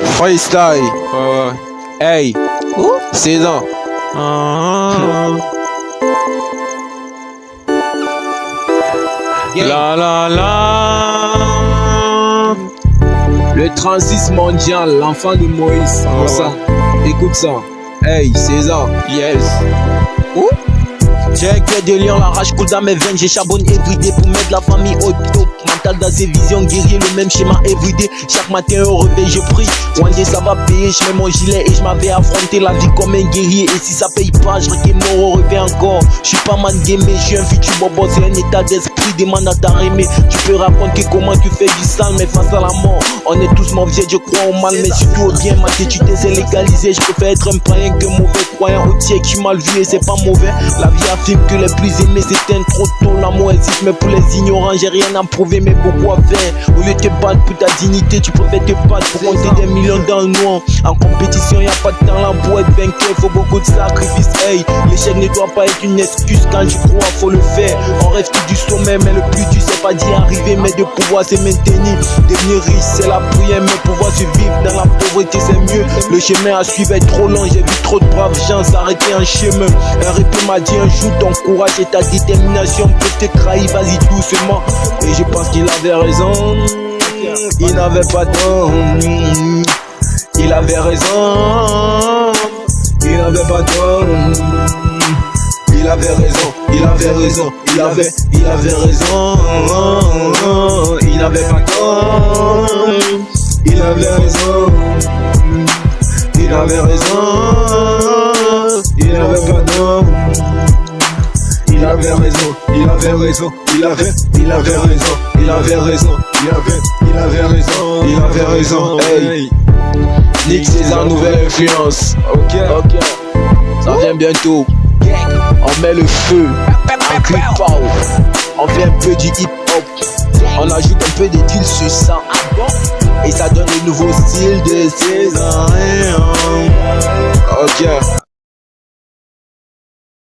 Freestyle. Hey. César. La la la. Le 36 mondial, l'enfant de Moïse. Ça. Écoute ça. Hey, César. Yes. J'ai un cœur de lion, la rage coule dans mes veines. J'ai charbonne everyday pour mettre la famille au top. Mental dans ses visions, guerrier, le même schéma everyday. Chaque matin au réveil je prie. One day ça va payer, je mets mon gilet et je m'avais affronté la vie comme un guerrier. Et si ça paye pas, je requiers mort au réveil encore. Je suis pas man gamé, je suis un futur bobo, c'est un état d'esprit. Demande à t'arrimer. Tu peux raconter comment tu fais du sale, mais face à la mort, on est tous mauvais, je crois au mal, mais surtout au bien. Ma têtitude c'est légalisé, je préfère être un païen que mauvais croyant. Au tiers que je suis mal vu et c'est pas mauvais. La vie affirme que les plus aimés s'éteignent trop tôt. L'amour existe mais pour les ignorants j'ai rien à prouver mais beaucoup à faire. Au lieu de te battre pour ta dignité, tu préfères te battre pour compter des millions dans le noir. En compétition y a pas de talent pour être vainqueur, faut beaucoup de sacrifices. Hey, l'échec ne doit pas être une excuse, quand tu crois faut le faire. On rêve tout du sommet mais le plus dur c'est pas d'y arriver mais de pouvoir se maintenir. Devenir riche c'est la prière mais pouvoir survivre dans la pauvreté c'est mieux. Le chemin à suivre est trop long, j'ai vu trop de braves gens s'arrêter en chemin. Un répit m'a dit un jour ton courage et ta détermination peut te trahir, vas-y doucement. Et je pense qu'il avait raison, il n'avait pas tort. Il avait raison, il n'avait pas tort. Il avait raison, il avait raison, il avait raison. Il n'avait pas tort. Il avait raison, il avait raison. Il n'avait pas tort. Il avait raison, il avait raison, il avait raison, il avait raison, il avait raison, il avait raison. Hey, Nick César, nouvelle influence. Ok, ça vient bientôt. On met le feu, un clip power. On fait un peu du hip hop. On ajoute un peu de deal sur ça. Et ça donne le nouveau style de César. Ok.